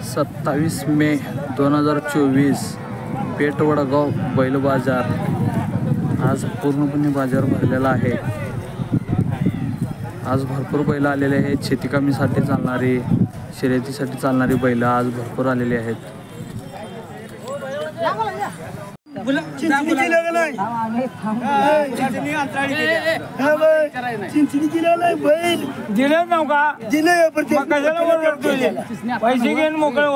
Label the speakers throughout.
Speaker 1: 27 मे 2024 पेठ वडगाव बैल बाजार। आज पूर्णपणे बाजार भरलेला आहे। आज भरपूर बैल आलेले आहेत। शेतीकामीसाठी चालणारी, शर्यतीसाठी चालणारी बैल आज भरपूर आलेली आहेत।
Speaker 2: पैसे घेऊन मोकळ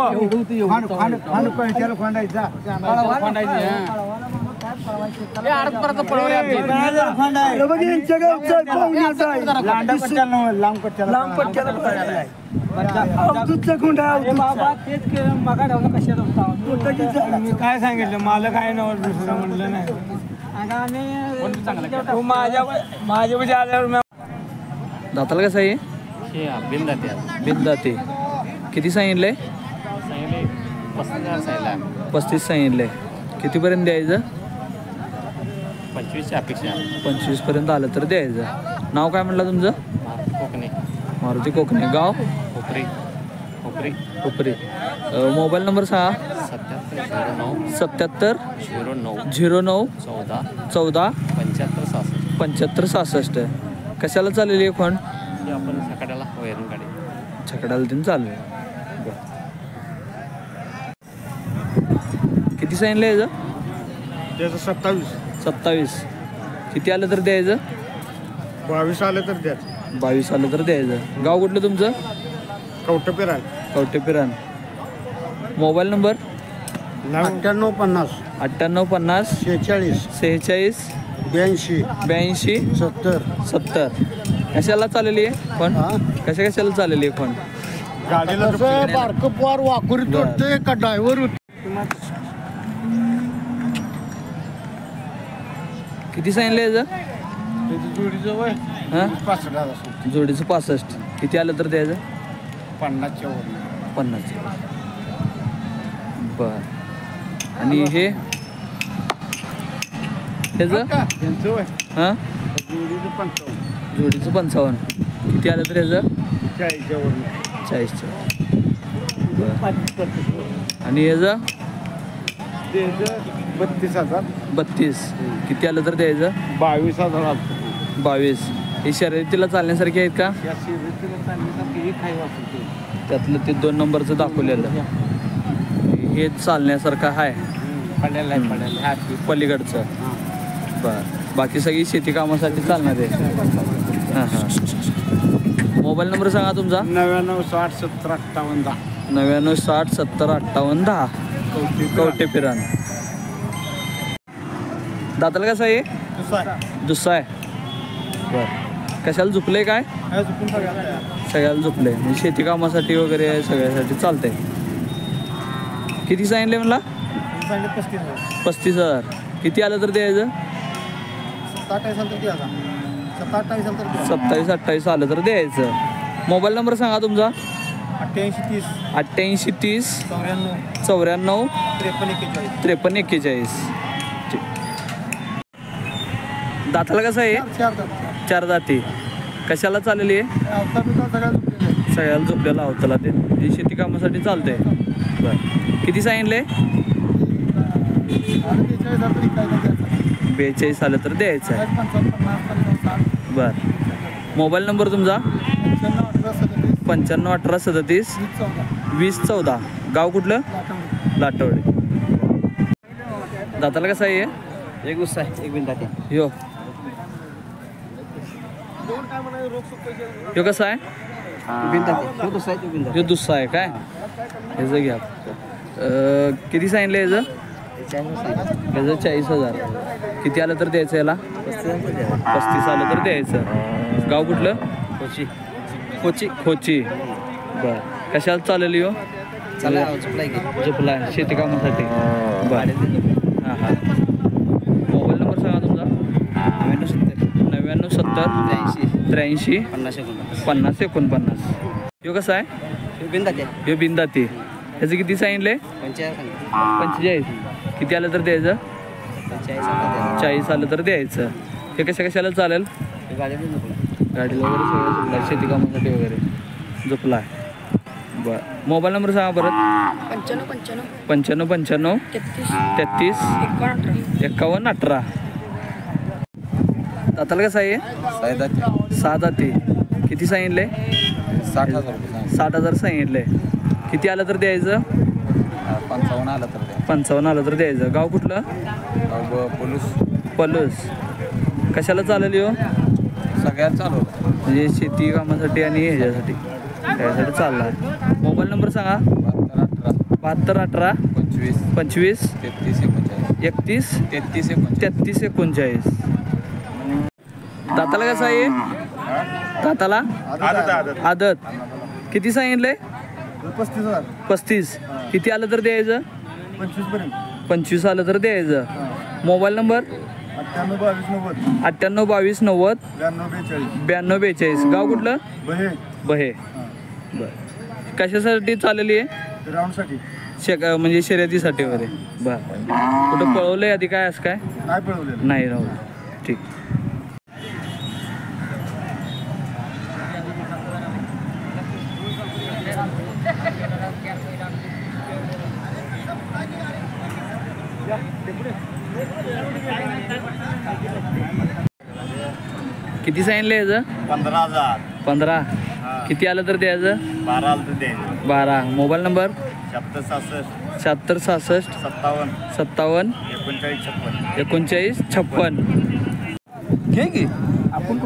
Speaker 2: काय सांगितलं मला काय नवल दुसरं म्हणलं नाही। माझ्या आल्यावर
Speaker 1: दाताला कसं आहे? बिनदाते किती सांगितलंय? 35 सांगितलंय। कितीपर्यंत द्यायचं?
Speaker 3: 25 अपेक्षा।
Speaker 1: 25 पर्यंत आलं तर द्यायचं। नाव काय म्हटलं तुमचं?
Speaker 3: कोकणे।
Speaker 1: मारुती कोकणे। गाव? कोपरी। मोबाईल नंबर सांगा। 77 09 14 75 66। कशाला चालेल हे फोन?
Speaker 3: आपण सकाळला वैरण गाडी
Speaker 1: छकडाला दिन चालेल। किती सांगितलं याचं?
Speaker 2: त्याचं
Speaker 1: 27। किती आलं तर द्यायचं?
Speaker 2: 22 आलं तर द्यायचं।
Speaker 1: 22 आलं तर द्यायचं। गाव कुठलं तुमचं? कवटेपिरान। Mobile number?
Speaker 2: 9850
Speaker 1: 46 82 70। कशाला चालेली आहे फोन? कशाला चालेली आहे फोन?
Speaker 2: गाडीला बारकं पोर वाकुरी तोडते का ड्रायव्हर?
Speaker 1: किती सांगितलं याचं?
Speaker 2: जोडीचं वय
Speaker 1: हां
Speaker 2: 65,000।
Speaker 1: जोडीचं 65। किती आलं तर द्यायचं?
Speaker 2: 50च्या वर।
Speaker 1: 50। बर। आणि हे ह्याचं?
Speaker 2: त्यांचं वय
Speaker 1: हां
Speaker 2: जोडीचं 55।
Speaker 1: जोडीचं 55। किती आलं तर ह्याचं?
Speaker 2: 40च्या वर।
Speaker 1: 40च्या। आणि ह्याचं?
Speaker 2: 32,000।
Speaker 1: 32। किती आलं तर द्यायचं?
Speaker 2: 22,000।
Speaker 1: 22। हे शर्यतीला चालण्यासारखे आहेत का?
Speaker 2: या शर्यतीला चालण्यासारखी एक आहे वापरते।
Speaker 1: त्यातलं ते 2 नंबरचं दाखवलेलं हे चालण्यासारखं आहे।
Speaker 2: पड्याला
Speaker 1: पलीकडचं। बरं। बाकी सगळी शेती कामासाठी चालणार आहे। हां। मोबाईल नंबर सांगा तुमचा?
Speaker 2: 99 60 70 58 10।
Speaker 1: 99 60 70 58 10। कवटेपिरान। दाताला कसं आहे? दुसरा आहे। बरं। कशाला झुपले काय? सगळ्याला झुपले म्हणजे शेती कामासाठी वगैरे सगळ्यासाठी चालतंय। किती सांगितले म्हणला? 35,000। किती आलं तर द्यायचं? 27 28 आलं तर द्यायचं। मोबाईल नंबर सांगा तुमचा? 88 30 94 53 41। दाताला कसं आहे? 4 दाती। कशाला चाललेली आहे? सगळ्याला झोपलेला अवताला ते शेती कामासाठी चालतंय। बरं। किती सांगितले? 42 आलं तर द्यायचं आहे। बरं। मोबाईल नंबर तुमचा? 95 18 37 20 14। गाव कुठलं? लाटवडे। दाताला कसं आहे?
Speaker 3: एक गुस्सा आहे, एक बिंदाते।
Speaker 1: यो कसं आहे?
Speaker 3: बिंदाते।
Speaker 1: यो दुसरा आहे काय? ह्याचं घ्या। किती सांगितलं याचं? ह्याचं 40,000। किती आलं तर द्यायचं याला? 35 आलं तर द्यायचं। गाव कुठलं? खोची। बरं। कशाला चालेल यो? झोपला शेती कामासाठी। बरं। हां। मोबाईल नंबर सांगा तुमचा? 99 70 83 50 49। यो कसं आहे? यो बिंदाते। ह्याचं किती सांगितले? 45। किती आलं तर द्यायचं? 40 आलं तर द्यायचं। हे कशाला चालेल? गाडीला वगैरे सगळं शेती कामासाठी वगैरे झोपला आहे। बर मोबाईल नंबर सांगा परत.
Speaker 4: 95
Speaker 1: 55 33 51 18. दाताला कसं आहे? 6 दाते. किती सांगितले?
Speaker 5: 60,000 रुपये
Speaker 1: 60,000 सांगितले. किती आलं तर द्यायचं?
Speaker 5: 55 आला तर द्या.
Speaker 1: 55 आलं तर द्यायचं. गाव कुठलं? पलूस. कशाला चालेल हो?
Speaker 5: सगळ्यात चालू होतं.
Speaker 1: म्हणजे शेती कामासाठी आणि ह्याच्यासाठी त्यासाठी चालला आहे. मोबाईल नंबर सांगा. 72 18 25
Speaker 5: 33 39
Speaker 1: 31
Speaker 5: 33
Speaker 1: 39. दाताला कसं आहे? दाताला आदत. किती सांगितलंय? 35. किती आलं तर द्यायचं? 25 आलं तर द्यायचं. Mobile number 98 22 90 92 42. गाव कुठलं? बहे. बर कशासाठी चाललेली आहे? म्हणजे शर्यतीसाठी वगैरे. बर कुठं पळवलंय आधी काय असं काय? नाही राहू. ठीक. किती सांगितलं याचं?
Speaker 2: 15,000.
Speaker 1: 15. किती आलं तर द्यायचं?
Speaker 2: 12 आलं तर द्यायचं.
Speaker 1: 12. Mobile number
Speaker 2: 76
Speaker 1: 76 66 57 39 56. घे की आपण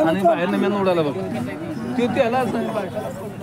Speaker 1: आणि बाहेर नम्यान उडाला बघ ते त्याला
Speaker 2: सोडून